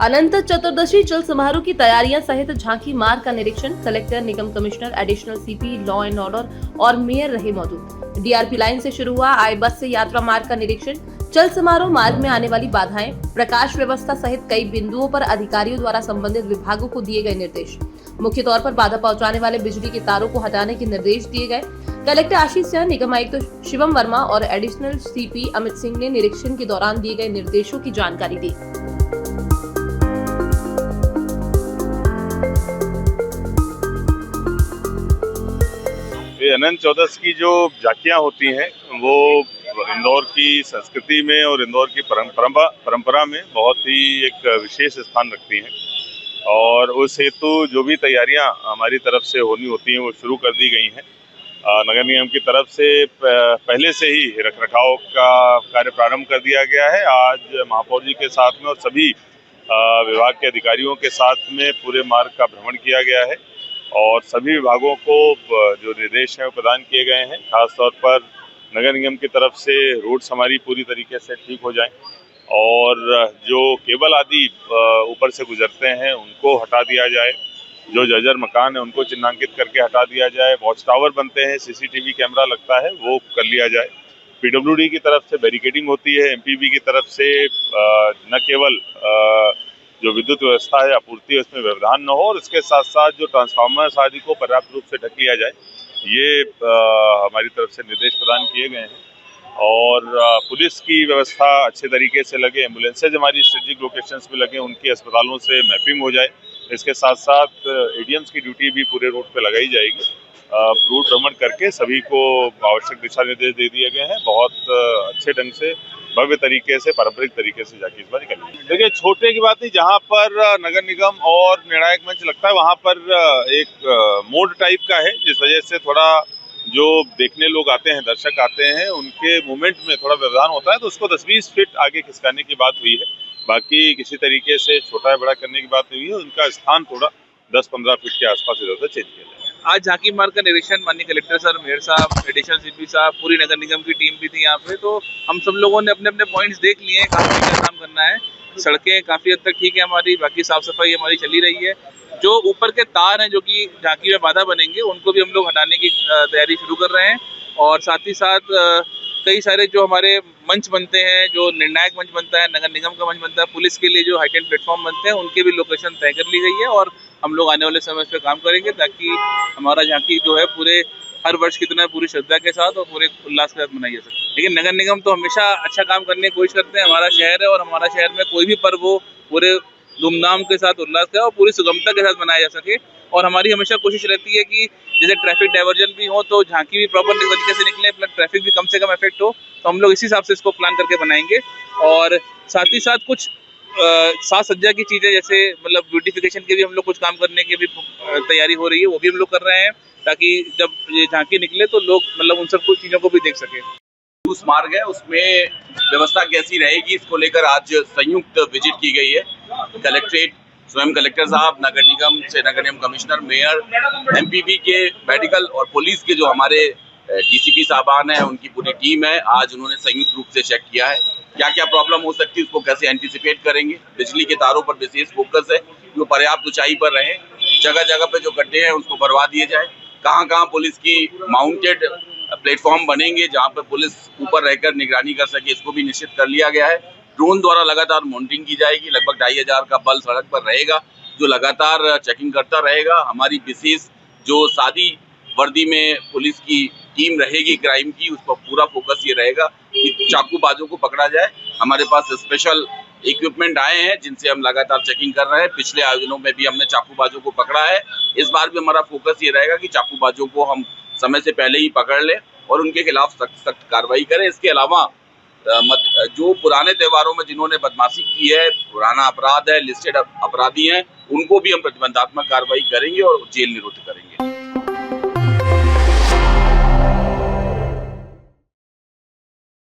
अनंत चतुर्दशी जल समारोह की तैयारियां सहित झांकी मार्ग का निरीक्षण। Collector, Nigam commissioner, additional CP, law and order और मेयर रहे मौजूद। डीआरपी लाइन से शुरू हुआ आई बस से यात्रा मार्ग का निरीक्षण। चल समारोह मार्ग में आने वाली बाधाएं, प्रकाश व्यवस्था सहित कई बिंदुओं पर अधिकारियों द्वारा संबंधित विभागों को दिए गए निर्देश। मुख्य तौर पर बाधा पहुंचाने वाले बिजली के तारों को हटाने के निर्देश दिए गए। कलेक्टर आशीष सिंह, निगम आयुक्त शिवम वर्मा और एडिशनल सीपी अमित सिंह ने निरीक्षण के दौरान दिए गए निर्देशों की जानकारी दी। अनंत चतुर्दशी की जो झांकियां होती हैं वो इंदौर की संस्कृति में और इंदौर की परंपरा में बहुत ही एक विशेष स्थान रखती हैं और उस हेतु जो भी तैयारियां हमारी तरफ से होनी होती हैं वो शुरू कर दी गई हैं। नगर निगम की तरफ से पहले से ही रखरखाव का कार्य प्रारंभ कर दिया गया है। आज महापौर जी के साथ में और सभी विभाग के अधिकारियों के साथ में पूरे मार्ग का भ्रमण किया गया है और सभी विभागों को जो निर्देश हैं वो प्रदान किए गए हैं। खासतौर पर नगर निगम की तरफ से रोड्स हमारी पूरी तरीके से ठीक हो जाएं और जो केबल आदि ऊपर से गुजरते हैं उनको हटा दिया जाए। जो जर्जर मकान है उनको चिन्हांकित करके हटा दिया जाए। वॉच टावर बनते हैं, सीसीटीवी कैमरा लगता है, वो कर लिया जाए। पीडब्ल्यूडी की तरफ से बैरिकेडिंग होती है। एमपीबी की तरफ से न केवल जो विद्युत व्यवस्था है, आपूर्ति है, उसमें व्यवधान न हो और इसके साथ साथ जो ट्रांसफार्मर्स आदि को पर्याप्त रूप से ढक लिया जाए, ये हमारी तरफ से निर्देश प्रदान किए गए हैं। और पुलिस की व्यवस्था अच्छे तरीके से लगे, एम्बुलेंसेज हमारी स्ट्रेटेजिक लोकेशंस में लगे, उनकी अस्पतालों से मैपिंग हो जाए। इसके साथ साथ एडीएम्स की ड्यूटी भी पूरे रूट पे लगाई जाएगी। रूट भ्रमण करके सभी को आवश्यक दिशा निर्देश दे दिए गए हैं। बहुत अच्छे ढंग से, भव्य तरीके से, पारंपरिक तरीके से जाके इस बार निकलेंगे। देखिए, छोटे की बात नहीं, जहाँ पर नगर निगम और निर्णायक मंच लगता है वहाँ पर एक मोड टाइप का है, जिस वजह से थोड़ा जो देखने लोग आते हैं, दर्शक आते हैं, उनके मूवमेंट में थोड़ा व्यवधान होता है, तो उसको 10-20 फीट आगे खिसकाने की बात हुई है। बाकी किसी तरीके से छोटा या बड़ा करने की बात नहीं हुई है। उनका स्थान थोड़ा 10-15 फीट के आसपास इधर-उधर चेंज किया जाए। आज झांकी मार्ग का निरीक्षण माननीय कलेक्टर सर, मेयर साहब, एडिशनल सीपी साहब, पूरी नगर निगम की टीम भी थी यहाँ पे। तो हम सब लोगों ने अपने अपने पॉइंट्स देख लिए हैं, काफी क्या काम करना है। सड़कें काफी हद तक ठीक है हमारी, बाकी साफ सफाई हमारी चली रही है। जो ऊपर के तार हैं जो कि झांकी में बाधा बनेंगे, उनको भी हम लोग हटाने की तैयारी शुरू कर रहे हैं। और साथ ही साथ कई सारे जो हमारे मंच बनते हैं, जो निर्णायक मंच बनता है, नगर निगम का मंच बनता है, पुलिस के लिए जो हाईटेंट प्लेटफॉर्म बनते हैं, उनके भी लोकेशन तय कर ली गई है और हम लोग आने वाले समय पे काम करेंगे ताकि हमारा झांकी जो है पूरे हर वर्ष की तरह पूरी श्रद्धा के साथ और पूरे उल्लास के साथ मनाई जा सके। लेकिन नगर निगम तो हमेशा अच्छा काम करने की कोशिश करते हैं। हमारा शहर है और हमारा शहर में कोई भी पर्व हो पूरे धूमधाम के साथ, उल्लास के और पूरी सुगमता के साथ मनाया जा सके। और हमारी हमेशा कोशिश रहती है कि जैसे ट्रैफिक डाइवर्जन भी हो तो झांकी भी प्रॉपर तरीके से निकले, प्लस ट्रैफिक भी कम से कम इफेक्ट हो। तो हम लोग इसी हिसाब से इसको प्लान करके बनाएंगे। और साथ ही साथ कुछ साज सज्जा की चीज़ें, जैसे मतलब ब्यूटिफिकेशन के भी हम लोग कुछ काम करने की भी तैयारी हो रही है, वो भी हम लोग कर रहे हैं ताकि जब ये झांकी निकले तो लोग मतलब उन सब कुछ चीज़ों को भी देख सके। उस मार्ग है उसमें व्यवस्था कैसी रहेगी, इसको लेकर आज संयुक्त विजिट की गई है। कलेक्ट्रेट, स्वयं कलेक्टर साहब, नगर निगम से नगर निगम कमिश्नर, मेयर, एमपीबी के, मेडिकल और पुलिस के जो हमारे डीसीपी साहबान हैं, उनकी पूरी टीम है। आज उन्होंने संयुक्त रूप से चेक किया है क्या क्या प्रॉब्लम हो सकती है, उसको कैसे एंटीसिपेट करेंगे। बिजली के तारों पर विशेष फोकस है, जो पर्याप्त ऊंचाई पर रहे। जगह जगह पे जो गड्ढे हैं उसको भरवा दिए जाए। कहाँ कहाँ पुलिस की माउंटेड प्लेटफॉर्म बनेंगे जहाँ पर पुलिस ऊपर रहकर निगरानी कर सके, इसको भी निश्चित कर लिया गया है। ड्रोन द्वारा लगातार मॉनिटरिंग की जाएगी। लगभग 2500 का बल सड़क पर रहेगा जो लगातार चेकिंग करता रहेगा। हमारी विशेष जो सादी वर्दी में पुलिस की टीम रहेगी क्राइम की, उस पर पूरा फोकस ये रहेगा कि चाकूबाजों को पकड़ा जाए। हमारे पास स्पेशल इक्विपमेंट आए हैं जिनसे हम लगातार चेकिंग कर रहे हैं। पिछले आयोजनों में भी हमने चाकूबाजों को पकड़ा है। इस बार भी हमारा फोकस ये रहेगा कि चाकूबाजों को हम समय से पहले ही पकड़ लें और उनके खिलाफ सख्त कार्रवाई करें। इसके अलावा जो पुराने त्योहारों में जिन्होंने बदमाशी की है, पुराना अपराध है, लिस्टेड अपराधी हैं, उनको भी हम प्रतिबंधात्मक कार्रवाई करेंगे और जेल निरुद्ध करेंगे।